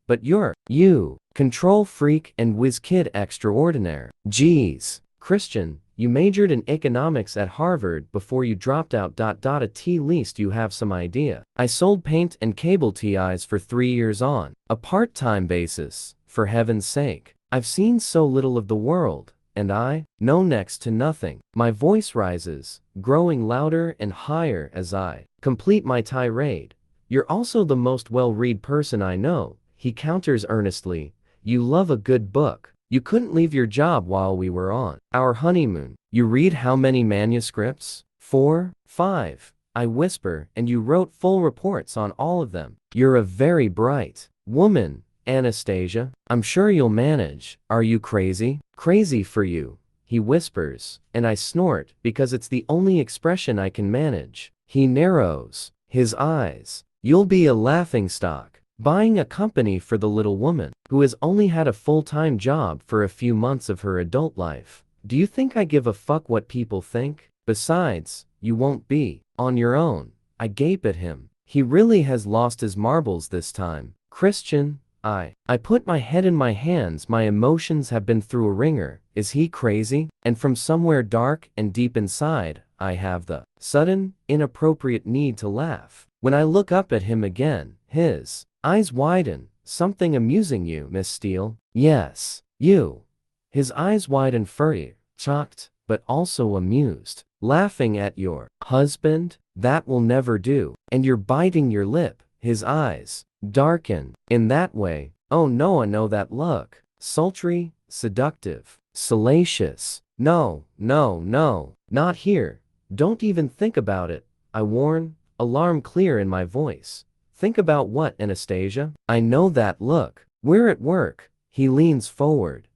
But you, control freak and whiz kid extraordinaire. Geez, Christian, you majored in economics at Harvard before you dropped out. At least you have some idea. I sold paint and cable TIs for 3 years on a part-time basis. For heaven's sake, I've seen so little of the world, and I know next to nothing. My voice rises, growing louder and higher as I complete my tirade. You're also the most well-read person I know, he counters earnestly. You love a good book. You couldn't leave your job while we were on our honeymoon. You read how many manuscripts? 4, 5. I whisper, and you wrote full reports on all of them. You're a very bright woman, Anastasia. I'm sure you'll manage. Are you crazy? Crazy for you, he whispers, and I snort because it's the only expression I can manage. He narrows his eyes. You'll be a laughingstock. Buying a company for the little woman, who has only had a full-time job for a few months of her adult life. Do you think I give a fuck what people think? Besides, you won't be on your own. I gape at him. He really has lost his marbles this time. Christian, I put my head in my hands. My emotions have been through a ringer. Is he crazy? And from somewhere dark and deep inside, I have the sudden, inappropriate need to laugh. When I look up at him again, his eyes widen. Something amusing you, Miss Steele? Yes, you. His eyes widen furry, shocked, but also amused. Laughing at your husband? That will never do. And you're biting your lip. His eyes darken. In that way. Oh no, I know that look. Sultry, seductive, salacious. No, no, no. Not here. Don't even think about it. I warn, alarm clear in my voice. Think about what, Anastasia? I know that look. We're at work. He leans forward.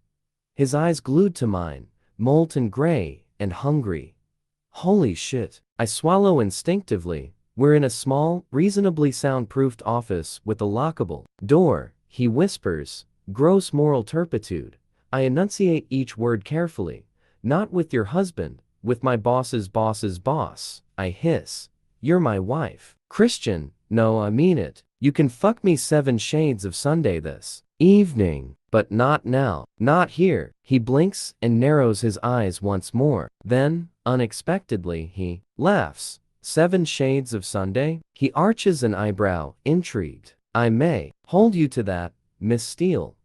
His eyes glued to mine, molten gray and hungry. Holy shit. I swallow instinctively. We're in a small, reasonably soundproofed office with a lockable door, he whispers. Gross moral turpitude. I enunciate each word carefully. Not with your husband, with my boss's boss's boss. I hiss. You're my wife. Christian, no, I mean it. You can fuck me 7 shades of Sunday this evening, but not now. Not here. He blinks and narrows his eyes once more. Then, unexpectedly, he laughs. 7 shades of Sunday? He arches an eyebrow, intrigued. I may hold you to that, Miss Steele.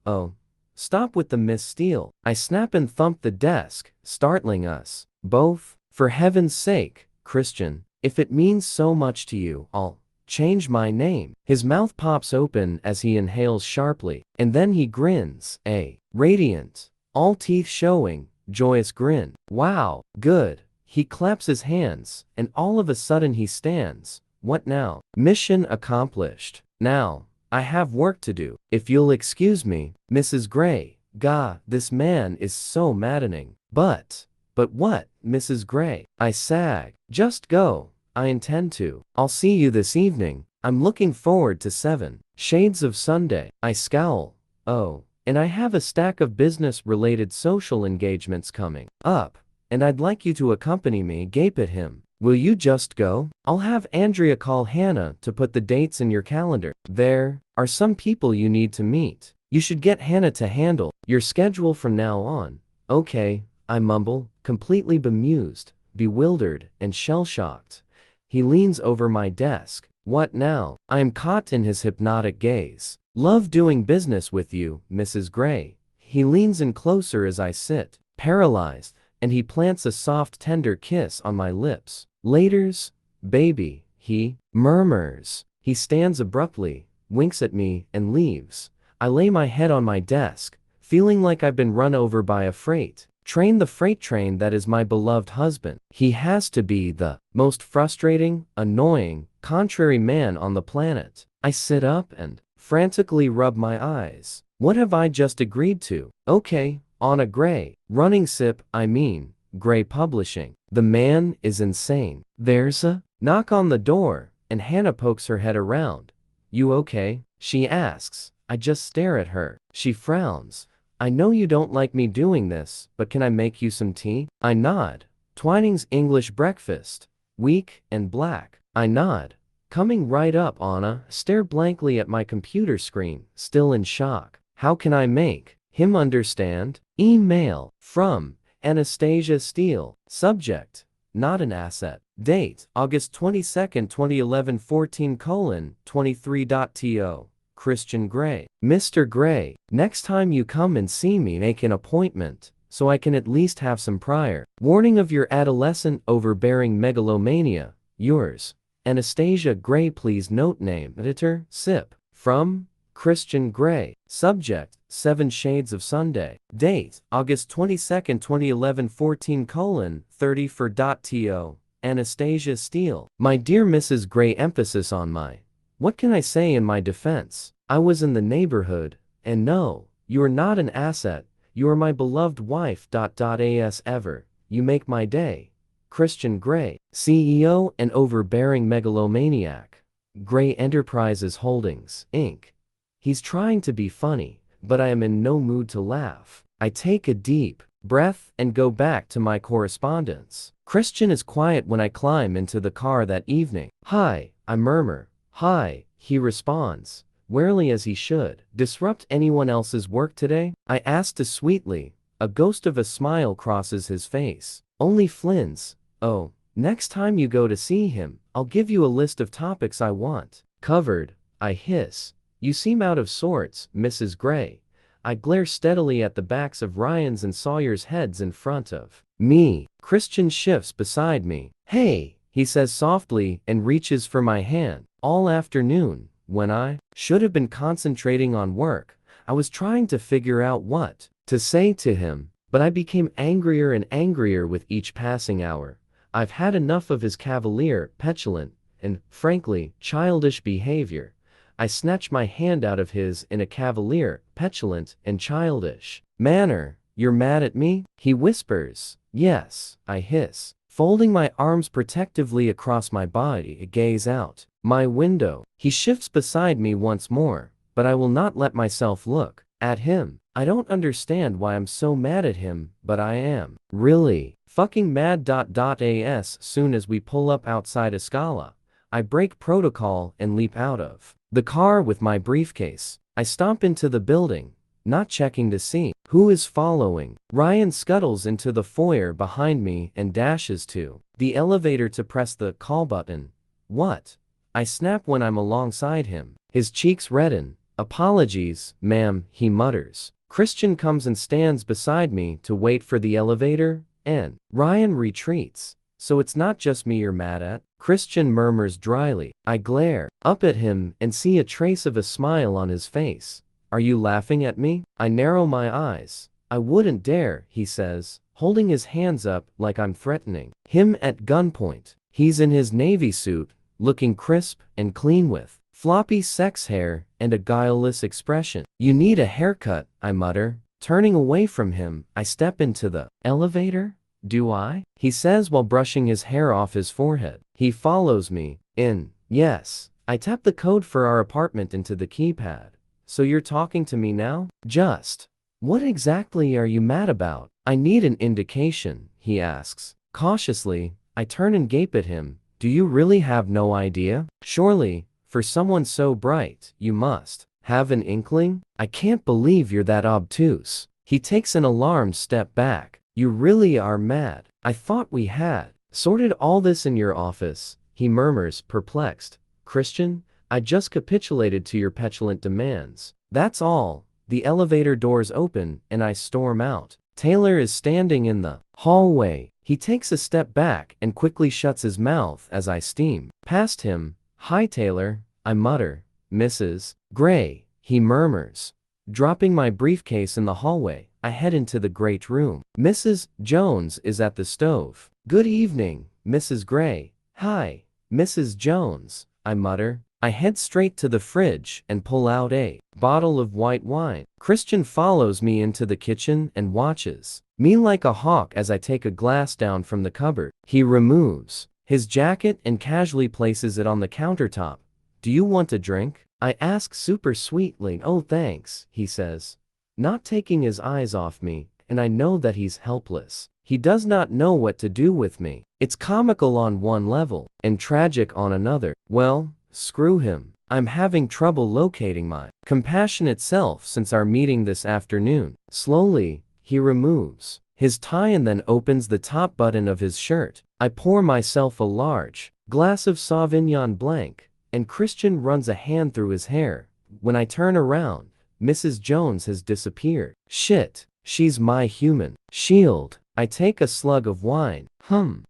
Oh, stop with the Miss Steele. I snap and thump the desk, startling us both. For heaven's sake, Christian, if it means so much to you, I'll change my name. His mouth pops open as he inhales sharply, and then he grins, a radiant, all teeth showing, joyous grin. Wow, good. He claps his hands, and all of a sudden he stands. What now? Mission accomplished. Now, I have work to do. If you'll excuse me, Mrs. Gray. Gah, this man is so maddening. But what, Mrs. Gray? I sag. Just go. I intend to. I'll see you this evening. I'm looking forward to 7 shades of Sunday. I scowl. Oh, and I have a stack of business-related social engagements coming up, and I'd like you to accompany me. Gape at him. Will you just go? I'll have Andrea call Hannah to put the dates in your calendar. There are some people you need to meet. You should get Hannah to handle your schedule from now on. Okay, I mumble, completely bemused, bewildered, and shell-shocked. He leans over my desk. What now? I am caught in his hypnotic gaze. Love doing business with you, Mrs. Gray. He leans in closer as I sit, paralyzed, and he plants a soft, tender kiss on my lips. Laters, baby, he murmurs. He stands abruptly, winks at me, and leaves. I lay my head on my desk, feeling like I've been run over by a freight train, the freight train that is my beloved husband. He has to be the most frustrating, annoying, contrary man on the planet. I sit up and frantically rub my eyes. What have I just agreed to? Okay, Anna Gray. Running sip, I mean, Gray Publishing. The man is insane. There's a knock on the door, and Hannah pokes her head around. You okay? She asks. I just stare at her. She frowns. I know you don't like me doing this, but can I make you some tea? I nod. Twining's English breakfast. Weak and black. I nod. Coming right up, Anna. Stare blankly at my computer screen, still in shock. How can I make him understand? Email. From Anastasia Steele. Subject. Not an asset. Date. August 22nd, 2011 14:23.to. Christian Gray. Mr. Gray, next time you come and see me, make an appointment, so I can at least have some prior warning of your adolescent overbearing megalomania. Yours, Anastasia Gray. Please note name, editor, SIP. From Christian Gray. Subject, 7 Shades of Sunday. Date, August 22nd, 2011 14:34.to. Anastasia Steele. My dear Mrs. Gray, emphasis on my. What can I say in my defense? I was in the neighborhood, and no, you are not an asset, you are my beloved wife. As ever, you make my day. Christian Gray, CEO and overbearing megalomaniac. Gray Enterprises Holdings, Inc. He's trying to be funny, but I am in no mood to laugh. I take a deep breath and go back to my correspondence. Christian is quiet when I climb into the car that evening. Hi, I murmur. Hi, he responds, warily as he should. Disrupt anyone else's work today? I asked sweetly. A ghost of a smile crosses his face. Only Flynn's. Oh, next time you go to see him, I'll give you a list of topics I want covered. I hiss. You seem out of sorts, Mrs. Gray. I glare steadily at the backs of Ryan's and Sawyer's heads in front of me. Christian shifts beside me. Hey, he says softly and reaches for my hand. All afternoon, when I should have been concentrating on work, I was trying to figure out what to say to him, but I became angrier and angrier with each passing hour. I've had enough of his cavalier, petulant, and, frankly, childish behavior. I snatch my hand out of his in a cavalier, petulant, and childish manner. You're mad at me? He whispers. Yes, I hiss. Folding my arms protectively across my body, I gaze out my window. He shifts beside me once more, but I will not let myself look at him. I don't understand why I'm so mad at him, but I am really fucking mad. As soon as we pull up outside Escala, I break protocol and leap out of the car with my briefcase. I stomp into the building, not checking to see who is following. Ryan scuttles into the foyer behind me and dashes to the elevator to press the call button. What? I snap when I'm alongside him. His cheeks redden. Apologies, ma'am, he mutters. Christian comes and stands beside me to wait for the elevator, and Ryan retreats. So it's not just me you're mad at? Christian murmurs dryly. I glare up at him and see a trace of a smile on his face. Are you laughing at me? I narrow my eyes. I wouldn't dare, he says, holding his hands up like I'm threatening him at gunpoint. He's in his navy suit, looking crisp and clean with floppy sex hair and a guileless expression. You need a haircut, I mutter. Turning away from him, I step into the elevator. Do I? He says while brushing his hair off his forehead. He follows me in. Yes. I tap the code for our apartment into the keypad. So you're talking to me now? Just. What exactly are you mad about? I need an indication, he asks. Cautiously, I turn and gape at him. Do you really have no idea? Surely, for someone so bright, you must have an inkling? I can't believe you're that obtuse. He takes an alarmed step back. You really are mad. I thought we had sorted all this in your office, he murmurs, perplexed. Christian, I just capitulated to your petulant demands. That's all. The elevator doors open and I storm out. Taylor is standing in the hallway. He takes a step back and quickly shuts his mouth as I steam past him. Hi Taylor, I mutter. Mrs. Gray, he murmurs. Dropping my briefcase in the hallway, I head into the great room. Mrs. Jones is at the stove. Good evening, Mrs. Gray. Hi, Mrs. Jones, I mutter. I head straight to the fridge and pull out a bottle of white wine. Christian follows me into the kitchen and watches me like a hawk as I take a glass down from the cupboard. He removes his jacket and casually places it on the countertop. Do you want a drink? I ask super sweetly. Oh thanks, he says, not taking his eyes off me, and I know that he's helpless. He does not know what to do with me. It's comical on one level, and tragic on another. Well, screw him. I'm having trouble locating my compassionate self since our meeting this afternoon. Slowly, he removes his tie and then opens the top button of his shirt. I pour myself a large glass of Sauvignon Blanc, and Christian runs a hand through his hair. When I turn around, Mrs. Jones has disappeared. Shit, she's my human shield. I take a slug of wine.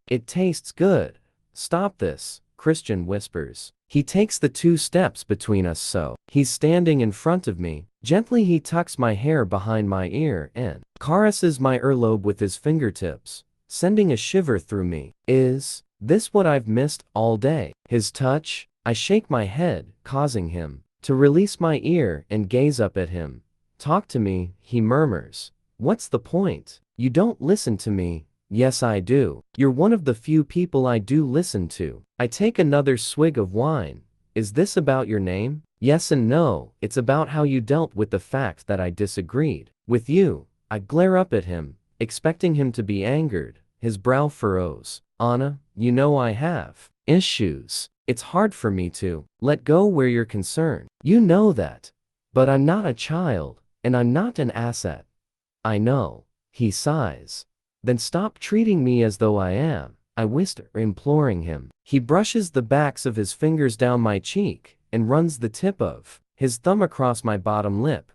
It tastes good. Stop this, Christian whispers. He takes the 2 steps between us so he's standing in front of me. Gently he tucks my hair behind my ear and caresses my earlobe with his fingertips, sending a shiver through me. Is this what I've missed all day? His touch? I shake my head, causing him to release my ear and gaze up at him. Talk to me, he murmurs. What's the point? You don't listen to me. Yes I do. You're one of the few people I do listen to. I take another swig of wine. Is this about your name? Yes and no. It's about how you dealt with the fact that I disagreed with you. I glare up at him, expecting him to be angered. His brow furrows. Anna, you know I have issues. It's hard for me to let go where you're concerned. You know that. But I'm not a child, and I'm not an asset. I know. He sighs. Then stop treating me as though I am, I whisper, imploring him. He brushes the backs of his fingers down my cheek and runs the tip of his thumb across my bottom lip.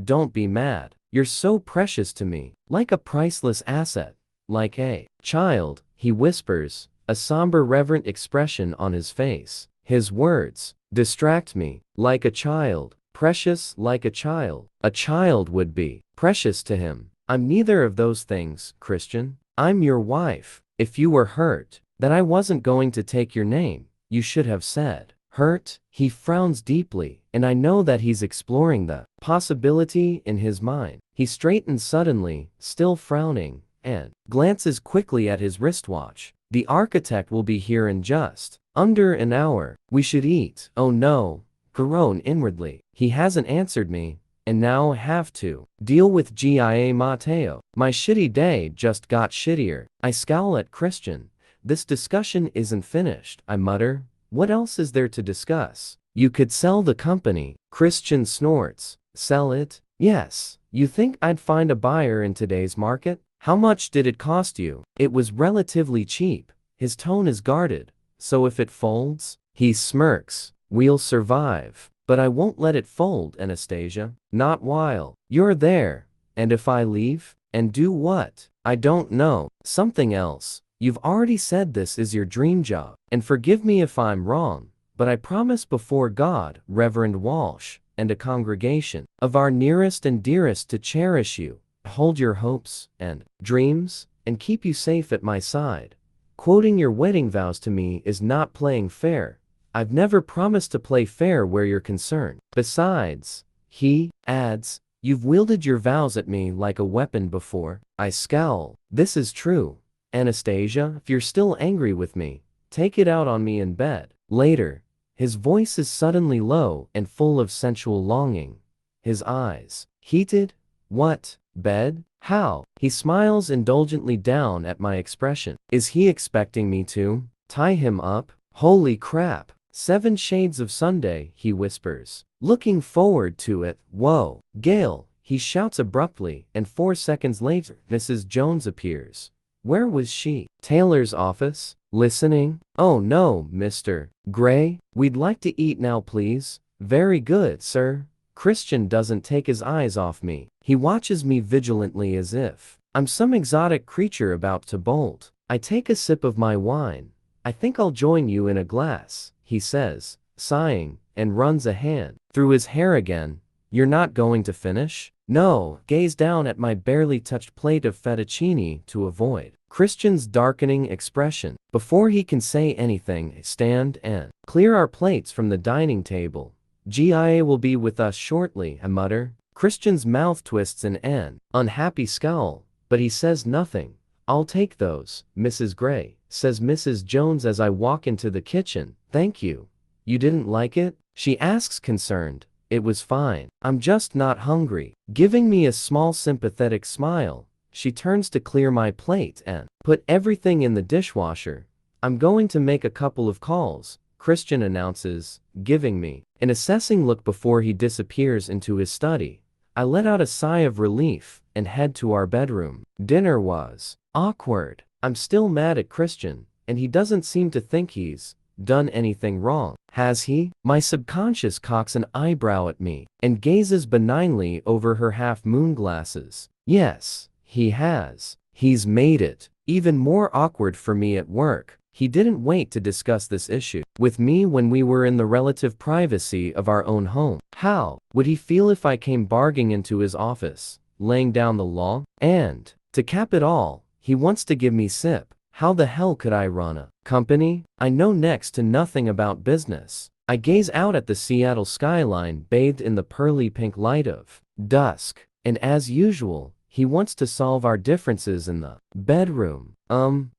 Don't be mad. You're so precious to me, like a priceless asset, like a child, he whispers, a somber reverent expression on his face. His words distract me. Like a child, precious like a child would be precious to him. I'm neither of those things, Christian. I'm your wife. If you were hurt that I wasn't going to take your name, you should have said. Hurt? He frowns deeply, and I know that he's exploring the possibility in his mind. He straightens suddenly, still frowning, and glances quickly at his wristwatch. The architect will be here in just under an hour. We should eat. Oh no, groan inwardly. He hasn't answered me. And now I have to deal with Gia Mateo. My shitty day just got shittier. I scowl at Christian. This discussion isn't finished, I mutter. What else is there to discuss? You could sell the company. Christian snorts. Sell it? Yes. You think I'd find a buyer in today's market? How much did it cost you? It was relatively cheap. His tone is guarded. So if it folds? He smirks. We'll survive. But I won't let it fold, Anastasia. Not while you're there. And if I leave? And do what? I don't know. Something else. You've already said this is your dream job. And forgive me if I'm wrong, but I promise before God, Reverend Walsh, and a congregation of our nearest and dearest to cherish you, hold your hopes and dreams, and keep you safe at my side. Quoting your wedding vows to me is not playing fair. I've never promised to play fair where you're concerned. Besides, he adds, you've wielded your vows at me like a weapon before. I scowl. This is true. Anastasia, if you're still angry with me, take it out on me in bed. Later, his voice is suddenly low and full of sensual longing. His eyes heated. What? Bed? How? He smiles indulgently down at my expression. Is he expecting me to tie him up? Holy crap. 7 shades of Sunday, he whispers. Looking forward to it. Whoa. Gail, he shouts abruptly, and 4 seconds later, Mrs. Jones appears. Where was she? Taylor's office? Listening? Oh no, Mr. Gray. We'd like to eat now please. Very good, sir. Christian doesn't take his eyes off me. He watches me vigilantly as if I'm some exotic creature about to bolt. I take a sip of my wine. I think I'll join you in a glass, he says, sighing, and runs a hand through his hair again. You're not going to finish? No. Gaze down at my barely touched plate of fettuccine to avoid Christian's darkening expression. Before he can say anything, stand and clear our plates from the dining table. Gia will be with us shortly, I mutter. Christian's mouth twists in an unhappy scowl. but he says nothing. I'll take those, Mrs. Gray, says Mrs. Jones as I walk into the kitchen. Thank you. You didn't like it? She asks concerned. It was fine. I'm just not hungry. Giving me a small sympathetic smile, she turns to clear my plate and put everything in the dishwasher. I'm going to make a couple of calls, Christian announces, giving me an assessing look before he disappears into his study. I let out a sigh of relief and head to our bedroom. Dinner was awkward. I'm still mad at Christian, and he doesn't seem to think he's done anything wrong. Has he? My subconscious cocks an eyebrow at me and gazes benignly over her half-moon glasses. Yes, he has. He's made it even more awkward for me at work. He didn't wait to discuss this issue with me when we were in the relative privacy of our own home. How would he feel if I came barging into his office, laying down the law? And, to cap it all, he wants to give me SIP. How the hell could I run a company? I know next to nothing about business. I gaze out at the Seattle skyline bathed in the pearly pink light of dusk, and as usual, he wants to solve our differences in the bedroom,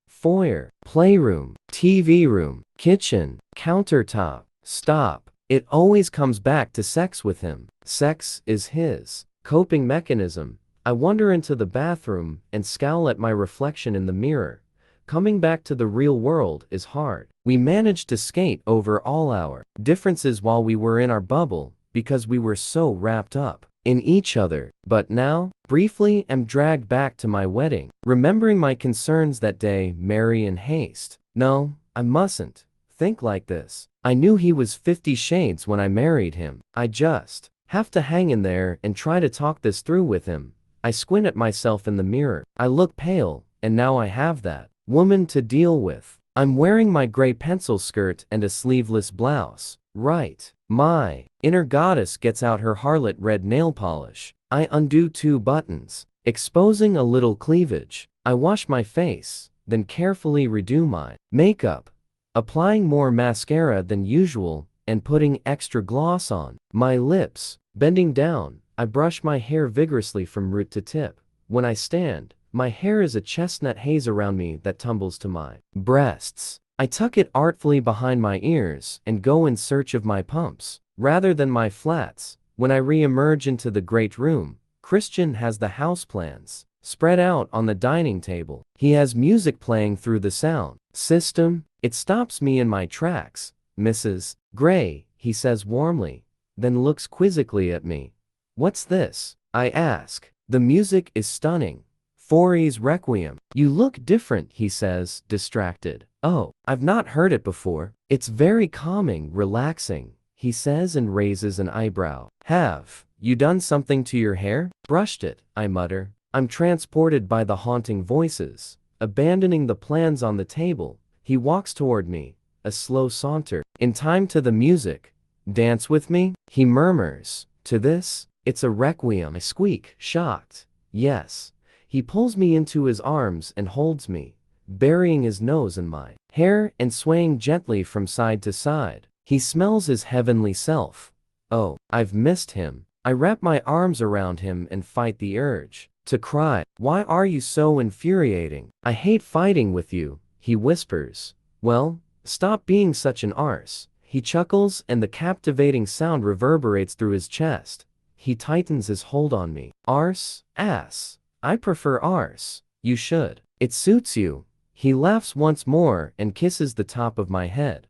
foyer, playroom, TV room, kitchen, countertop. Stop. It always comes back to sex with him. Sex is his coping mechanism. I wander into the bathroom and scowl at my reflection in the mirror. Coming back to the real world is hard. We managed to skate over all our differences while we were in our bubble because we were so wrapped up in each other. But now, briefly am dragged back to my wedding, remembering my concerns that day, marry in haste. No, I mustn't think like this. I knew he was 50 shades when I married him. I just have to hang in there and try to talk this through with him. I squint at myself in the mirror. I look pale, and now I have that woman to deal with. I'm wearing my gray pencil skirt and a sleeveless blouse. Right. My inner goddess gets out her harlot red nail polish. I undo 2 buttons, exposing a little cleavage. I wash my face, then carefully redo my makeup, applying more mascara than usual and putting extra gloss on my lips. Bending down, I brush my hair vigorously from root to tip. When I stand, my hair is a chestnut haze around me that tumbles to my breasts. I tuck it artfully behind my ears and go in search of my pumps, rather than my flats. When I re-emerge into the great room, Christian has the house plans spread out on the dining table. He has music playing through the sound system. It stops me in my tracks. Mrs. Gray, he says warmly, then looks quizzically at me. What's this? I ask. The music is stunning. Fauré's Requiem. You look different, he says, distracted. Oh, I've not heard it before. It's very calming, relaxing, he says and raises an eyebrow. Have you done something to your hair? Brushed it, I mutter. I'm transported by the haunting voices. Abandoning the plans on the table, he walks toward me, a slow saunter, in time to the music. Dance with me? He murmurs. To this? It's a requiem. I squeak, shocked. Yes. He pulls me into his arms and holds me, burying his nose in my hair and swaying gently from side to side. He smells his heavenly self. Oh, I've missed him. I wrap my arms around him and fight the urge to cry. Why are you so infuriating? I hate fighting with you, he whispers. Well, stop being such an arse. He chuckles and the captivating sound reverberates through his chest. He tightens his hold on me. Arse? Ass. I prefer arse. You should. It suits you. He laughs once more and kisses the top of my head.